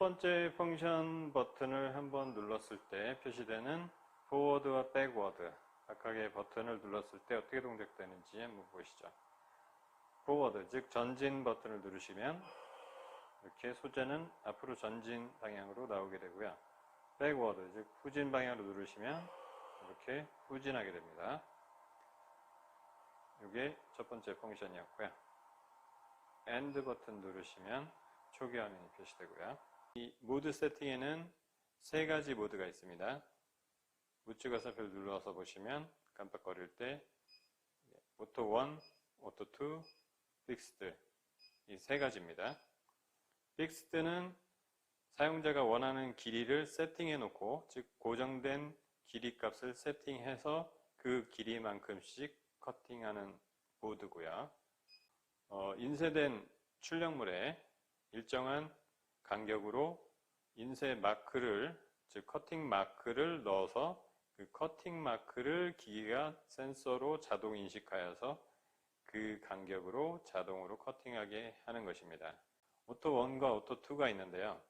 번째 펑션 버튼을 한번 눌렀을 때 표시되는 포워드와 백워드 각각의 버튼을 눌렀을 때 어떻게 동작되는지 한번 보시죠. 포워드, 즉 전진 버튼을 누르시면 이렇게 소재는 앞으로 전진 방향으로 나오게 되고요. 백워드, 즉 후진 방향으로 누르시면 이렇게 후진하게 됩니다. 이게 첫 번째 펑션이었고요. 엔드 버튼 누르시면 초기 화면이 표시되고요. 이 모드 세팅에는 세 가지 모드가 있습니다. 우측 화살표를 눌러서 보시면 깜빡거릴 때 오토 1, 오토 2, 픽스드 이 세 가지입니다. 픽스드는 사용자가 원하는 길이를 세팅해 놓고, 즉 고정된 길이 값을 세팅해서 그 길이만큼씩 커팅하는 모드고요. 인쇄된 출력물에 일정한 간격으로 인쇄 마크를, 즉 커팅 마크를 넣어서 그 커팅 마크를 기기가 센서로 자동 인식하여서 그 간격으로 자동으로 커팅하게 하는 것입니다. 오토 1과 오토 2가 있는데요.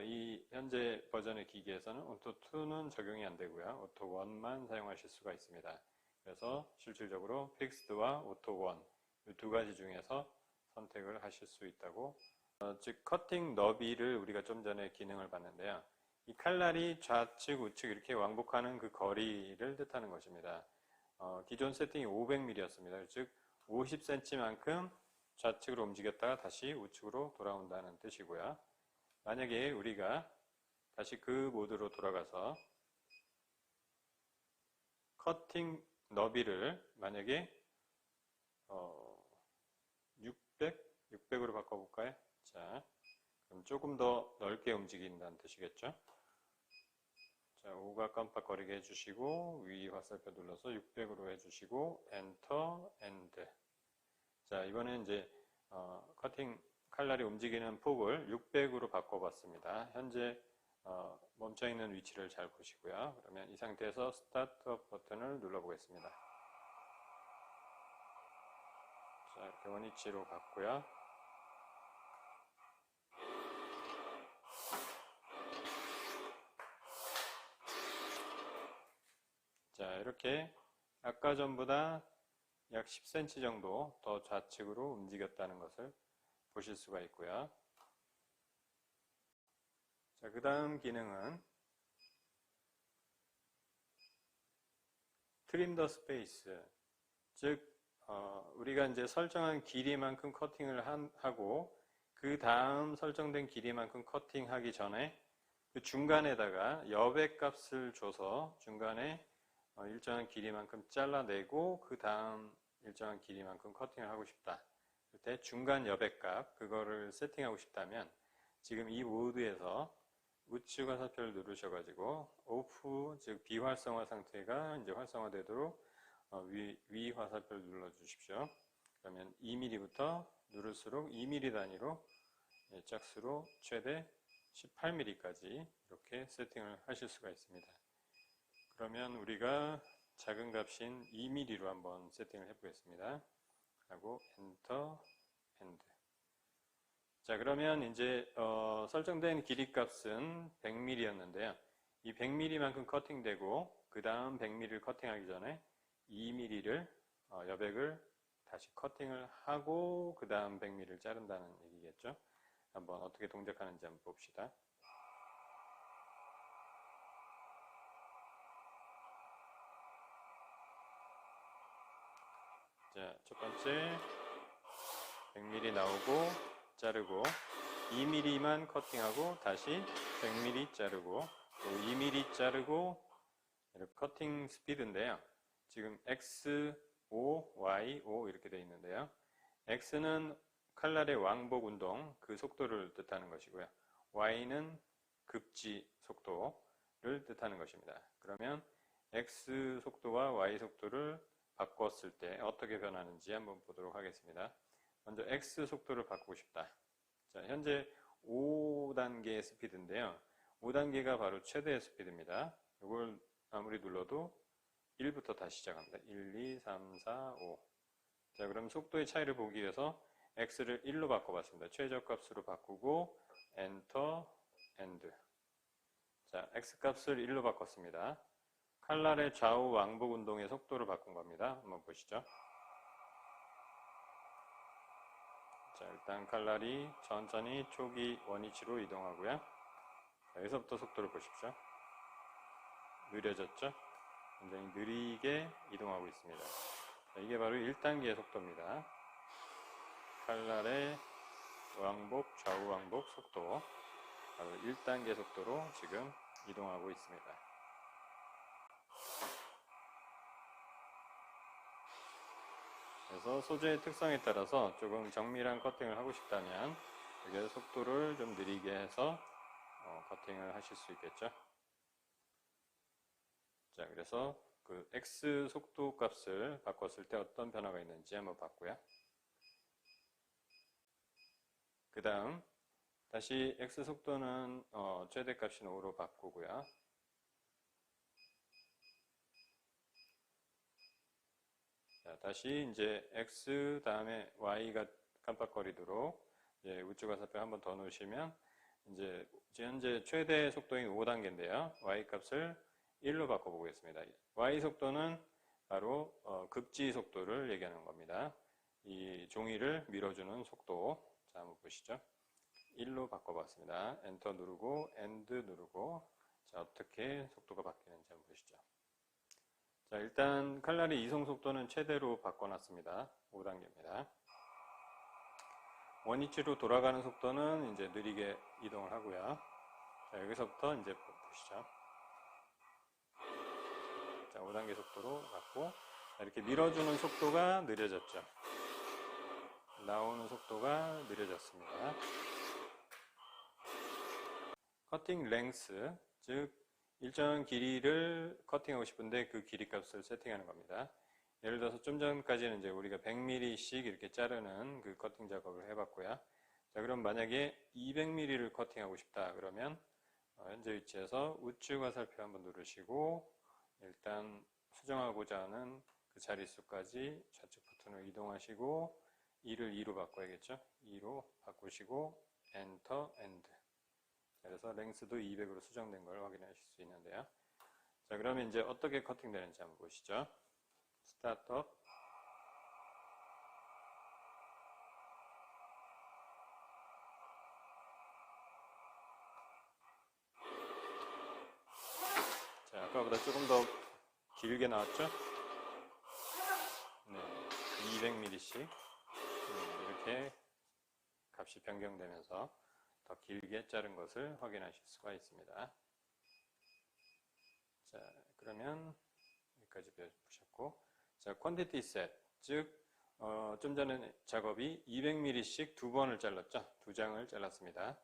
이 현재 버전의 기기에서는 오토 2는 적용이 안 되고요. 오토 1만 사용하실 수가 있습니다. 그래서 실질적으로 픽스드와 오토 1 이 두 가지 중에서 선택을 하실 수 있다고, 즉 커팅 너비를 우리가 좀 전에 기능을 봤는데요. 이 칼날이 좌측 우측 이렇게 왕복하는 그 거리를 뜻하는 것입니다. 기존 세팅이 500mm였습니다. 즉 50cm만큼 좌측으로 움직였다가 다시 우측으로 돌아온다는 뜻이고요. 만약에 우리가 다시 그 모드로 돌아가서 커팅 너비를 만약에 600으로 바꿔볼까요? 자, 그럼 조금 더 넓게 움직인다는 뜻이겠죠? 자, 5가 깜빡거리게 해주시고 위 화살표 눌러서 600으로 해주시고 엔터, 엔드. 자, 이번엔 이제 커팅 칼날이 움직이는 폭을 600으로 바꿔봤습니다. 현재 멈춰있는 위치를 잘 보시고요. 그러면 이 상태에서 스타트업 버튼을 눌러보겠습니다. 자, 이렇게 원위치로 갔고요. 자, 이렇게 아까 전보다 약 10cm 정도 더 좌측으로 움직였다는 것을 보실 수가 있고요. 자, 그 다음 기능은 트림 더 스페이스, 즉 우리가 이제 설정한 길이만큼 커팅을 하고 그 다음 설정된 길이만큼 커팅하기 전에 그 중간에다가 여백 값을 줘서 중간에 일정한 길이만큼 잘라내고 그 다음 일정한 길이만큼 커팅을 하고 싶다. 그때 중간 여백 값 그거를 세팅하고 싶다면 지금 이 모드에서 우측 화살표를 누르셔가지고 오프, 즉 비활성화 상태가 이제 활성화되도록 위 화살표를 눌러주십시오. 그러면 2mm부터 누를수록 2mm 단위로 짝수로 최대 18mm까지 이렇게 세팅을 하실 수가 있습니다. 그러면 우리가 작은 값인 2mm로 한번 세팅을 해보겠습니다. 하고 엔터, 엔드. 자, 그러면 이제 설정된 길이 값은 100mm였는데요. 이 100mm만큼 커팅되고 그 다음 100mm를 커팅하기 전에 2mm를 여백을 다시 커팅을 하고 그 다음 100mm를 자른다는 얘기겠죠. 한번 어떻게 동작하는지 한번 봅시다. 자, 첫 번째 100mm 나오고 자르고 2mm만 커팅하고 다시 100mm 자르고 또 2mm 자르고 이렇게 커팅 스피드인데요. 지금 X5, Y5 이렇게 되어 있는데요. X는 칼날의 왕복 운동, 그 속도를 뜻하는 것이고요. Y는 급지 속도를 뜻하는 것입니다. 그러면 X 속도와 Y 속도를 바꿨을 때 어떻게 변하는지 한번 보도록 하겠습니다. 먼저 X 속도를 바꾸고 싶다. 자, 현재 5단계의 스피드인데요. 5단계가 바로 최대의 스피드입니다. 이걸 아무리 눌러도 1부터 다시 시작합니다. 1, 2, 3, 4, 5. 자, 그럼 속도의 차이를 보기 위해서 X를 1로 바꿔봤습니다. 최저값으로 바꾸고 엔터, and. 자, x값을 1로 바꿨습니다. 칼날의 좌우 왕복 운동의 속도를 바꾼 겁니다. 한번 보시죠. 자, 일단 칼날이 천천히 초기 원위치로 이동하고요. 자, 여기서부터 속도를 보십시오. 느려졌죠? 굉장히 느리게 이동하고 있습니다. 자, 이게 바로 1단계의 속도입니다. 칼날의 왕복, 좌우 왕복 속도, 바로 1단계 속도로 지금 이동하고 있습니다. 그래서 소재의 특성에 따라서 조금 정밀한 커팅을 하고 싶다면 여기에 속도를 좀 느리게 해서 커팅을 하실 수 있겠죠. 자, 그래서 그 X 속도 값을 바꿨을 때 어떤 변화가 있는지 한번 봤고요. 그 다음 다시 X 속도는 최대값인 5로 바꾸고요. 자, 다시 이제 X 다음에 Y가 깜빡거리도록 이제 우측 화살표 한 번 더 놓으시면 이제 현재 최대 속도인 5단계인데요. Y 값을 1로 바꿔보겠습니다. Y 속도는 바로 급지 속도를 얘기하는 겁니다. 이 종이를 밀어주는 속도. 자, 한번 보시죠. 1로 바꿔봤습니다. 엔터 누르고 엔드 누르고, 자, 어떻게 속도가 바뀌는지 한번 보시죠. 자, 일단 칼날의 이송 속도는 최대로 바꿔놨습니다. 5단계입니다. 원위치로 돌아가는 속도는 이제 느리게 이동을 하고요. 자, 여기서부터 이제 보시죠. 자, 5단계 속도로 갔고, 이렇게 밀어주는 속도가 느려졌죠. 나오는 속도가 느려졌습니다. 커팅 랭스, 즉 일정 길이를 커팅하고 싶은데 그 길이 값을 세팅하는 겁니다. 예를 들어서 좀 전까지는 이제 우리가 100mm씩 이렇게 자르는 그 커팅 작업을 해봤고요. 자, 그럼 만약에 200mm를 커팅하고 싶다 그러면 현재 위치에서 우측 화살표 한번 누르시고 일단 수정하고자 하는 그 자릿수까지 좌측 버튼으로 이동하시고 2를 2로 바꿔야겠죠. 2로 바꾸시고 엔터 엔드. 그래서 랭스도 200으로 수정된 걸 확인하실 수 있는데요. 자, 그러면 이제 어떻게 커팅되는지 한번 보시죠. 스타트업. 자, 아까보다 조금 더 길게 나왔죠? 네, 200mm씩 이렇게 값이 변경되면서 더 길게 자른 것을 확인하실 수가 있습니다. 자, 그러면 여기까지 보셨고, 자, quantity set, 즉 좀 전에 작업이 200mm씩 두 번을 잘랐죠. 두 장을 잘랐습니다.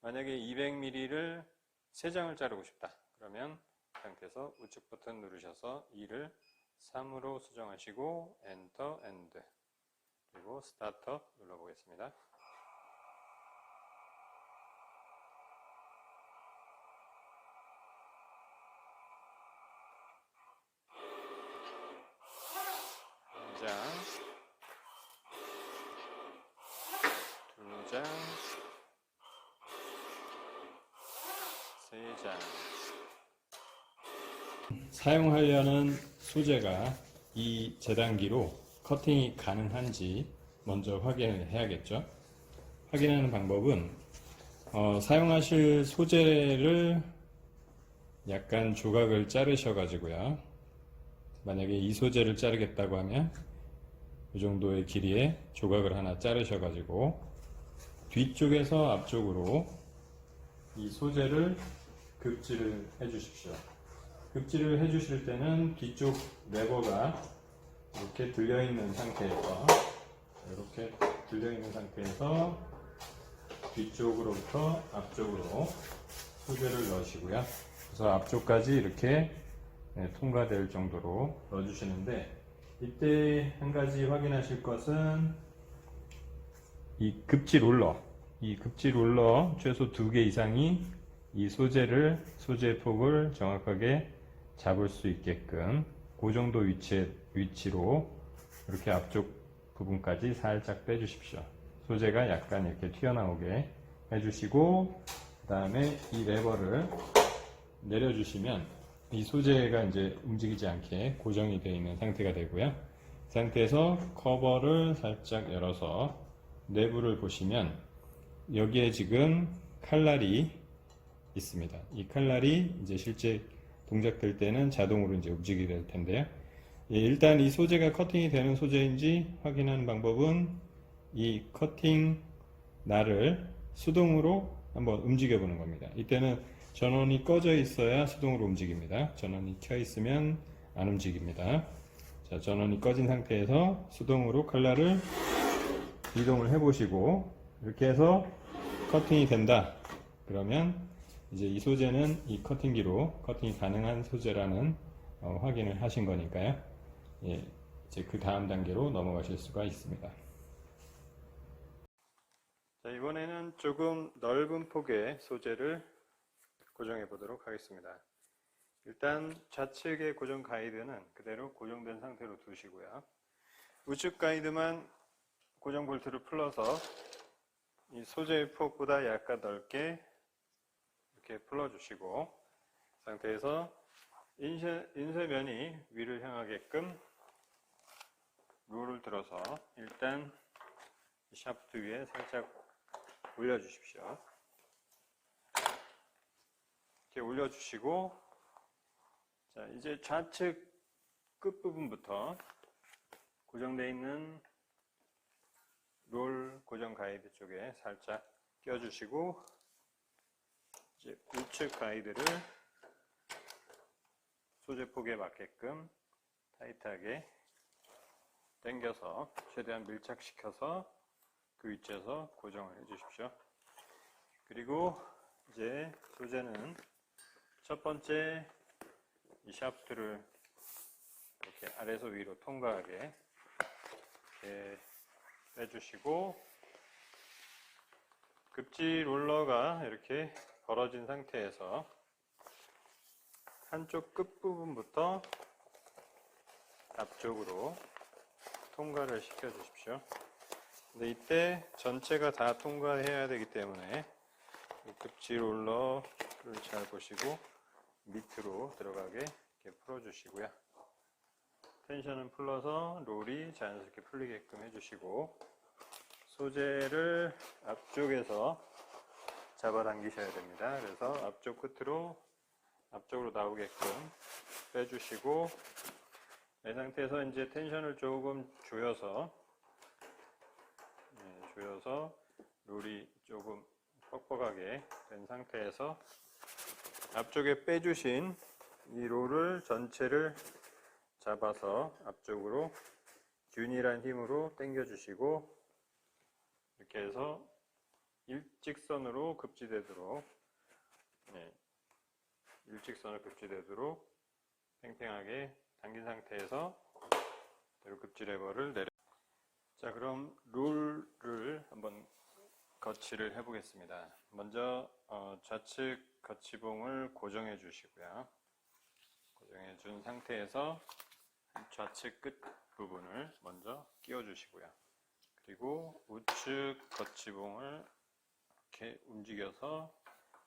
만약에 200mm를 세 장을 자르고 싶다. 그러면 이 상태에서 우측 버튼 누르셔서 2를 3으로 수정하시고 엔터 엔드 그리고 스타트업 눌러보겠습니다. 한 장, 두 장, 세 장. 사용하려는 소재가 이 재단기로 커팅이 가능한지 먼저 확인을 해야겠죠. 확인하는 방법은 사용하실 소재를 약간 조각을 자르셔 가지고요. 만약에 이 소재를 자르겠다고 하면 이 정도의 길이의 조각을 하나 자르셔 가지고 뒤쪽에서 앞쪽으로 이 소재를 급지를 해 주십시오. 급지를 해 주실 때는 뒤쪽 레버가 이렇게 들려있는 상태에서 이렇게 들려있는 상태에서 뒤쪽으로부터 앞쪽으로 소재를 넣으시고요. 그래서 앞쪽까지 이렇게 통과될 정도로 넣어주시는데, 이때 한 가지 확인하실 것은 이 급지 롤러, 최소 2개 이상이 이 소재의 폭을 정확하게 잡을 수 있게끔 그 정도 위치로 이렇게 앞쪽 부분까지 살짝 빼주십시오. 소재가 약간 이렇게 튀어나오게 해주시고, 그 다음에 이 레버를 내려주시면 이 소재가 이제 움직이지 않게 고정이 되어 있는 상태가 되고요. 이 상태에서 커버를 살짝 열어서 내부를 보시면 여기에 지금 칼날이 있습니다. 이 칼날이 이제 실제 동작될 때는 자동으로 이제 움직이게 될 텐데요. 예, 일단 이 소재가 커팅이 되는 소재인지 확인하는 방법은 이 커팅 날을 수동으로 한번 움직여 보는 겁니다. 이때는 전원이 꺼져 있어야 수동으로 움직입니다. 전원이 켜 있으면 안 움직입니다. 자, 전원이 꺼진 상태에서 수동으로 칼날을 이동을 해 보시고 이렇게 해서 커팅이 된다. 그러면 이제 이 소재는 이 커팅기로 커팅이 가능한 소재라는 확인을 하신 거니까요. 예, 이제 그 다음 단계로 넘어가실 수가 있습니다. 자, 이번에는 조금 넓은 폭의 소재를 고정해 보도록 하겠습니다. 일단 좌측의 고정 가이드는 그대로 고정된 상태로 두시고요. 우측 가이드만 고정 볼트를 풀어서 이 소재의 폭보다 약간 넓게 이렇게 풀어주시고 상태에서 인쇄면이 위를 향하게끔 롤을 들어서 일단 샤프트 위에 살짝 올려주십시오. 이렇게 올려주시고 자, 이제 좌측 끝부분부터 고정되어 있는 롤 고정 가이드 쪽에 살짝 껴주시고 이제 우측 가이드를 소재 폭에 맞게끔 타이트하게 당겨서 최대한 밀착시켜서 그 위치에서 고정을 해 주십시오. 그리고 이제 소재는 첫 번째 이 샤프트를 이렇게 아래에서 위로 통과하게 이렇게 빼주시고 급지 롤러가 이렇게 벌어진 상태에서 한쪽 끝부분부터 앞쪽으로 통과를 시켜 주십시오. 근데 이때 전체가 다 통과해야 되기 때문에 이 급지 롤러를 잘 보시고 밑으로 들어가게 이렇게 풀어주시고요. 텐션은 풀러서 롤이 자연스럽게 풀리게끔 해주시고 소재를 앞쪽에서 잡아당기셔야 됩니다. 그래서 앞쪽 끝으로 앞쪽으로 나오게끔 빼주시고 이 상태에서 이제 텐션을 조금 조여서 롤이 조금 뻑뻑하게 된 상태에서 앞쪽에 빼주신 이 롤을 전체를 잡아서 앞쪽으로 균일한 힘으로 당겨 주시고 이렇게 해서 일직선으로 급지되도록 팽팽하게 당긴 상태에서 급지 레버를 내려. 자, 그럼 롤을 한번 거치를 해 보겠습니다. 먼저 좌측 거치봉을 고정해 주시고요. 고정해 준 상태에서 좌측 끝 부분을 먼저 끼워 주시고요. 그리고 우측 거치봉을 이렇게 움직여서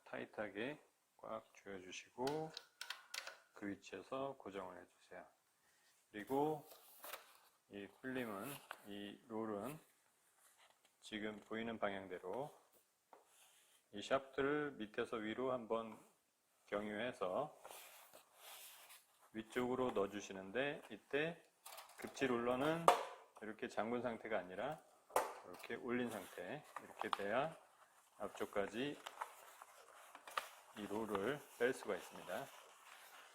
타이트하게 꽉 조여 주시고 그 위치에서 고정을 해 주세요. 그리고 이 필름은, 이 롤은 지금 보이는 방향대로 이 샤프트를 밑에서 위로 한번 경유해서 위쪽으로 넣어 주시는데 이때 급지 롤러는 이렇게 잠근 상태가 아니라 이렇게 올린 상태, 이렇게 돼야 앞쪽까지 이 롤을 뺄 수가 있습니다.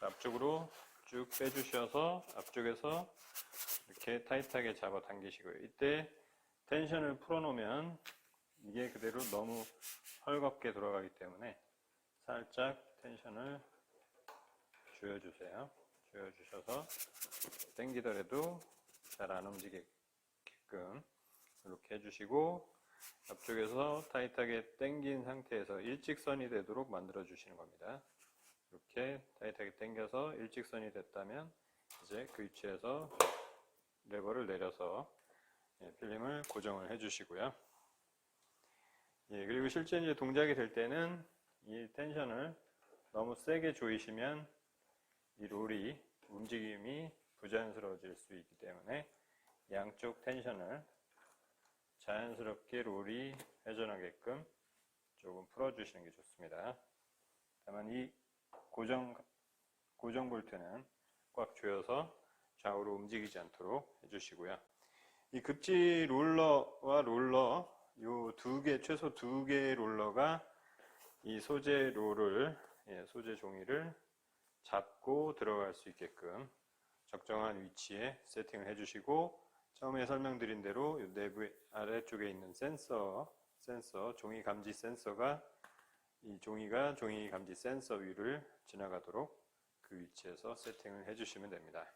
앞쪽으로 쭉 빼주셔서 앞쪽에서 이렇게 타이트하게 잡아 당기시고요. 이때 텐션을 풀어놓으면 이게 그대로 너무 헐겁게 돌아가기 때문에 살짝 텐션을 조여주세요. 조여주셔서 당기더라도 잘 안 움직이게끔 이렇게 해주시고 앞쪽에서 타이트하게 당긴 상태에서 일직선이 되도록 만들어 주시는 겁니다. 이렇게 타이트하게 당겨서 일직선이 됐다면 이제 그 위치에서 레버를 내려서 필름을 고정을 해 주시고요. 그리고 실제 이제 동작이 될 때는 이 텐션을 너무 세게 조이시면 이 롤이 움직임이 부자연스러워질 수 있기 때문에 양쪽 텐션을 자연스럽게 롤이 회전하게끔 조금 풀어주시는 게 좋습니다. 다만 이 고정 볼트는 꽉 조여서 좌우로 움직이지 않도록 해주시고요. 이 급지 롤러와 롤러 요 최소 두 개의 롤러가 이 소재 롤을 소재 종이를 잡고 들어갈 수 있게끔 적정한 위치에 세팅을 해주시고, 처음에 설명드린 대로 요 내부 아래쪽에 있는 센서 종이 감지 센서가 이 종이가 종이 감지 센서 위를 지나가도록 그 위치에서 세팅을 해주시면 됩니다.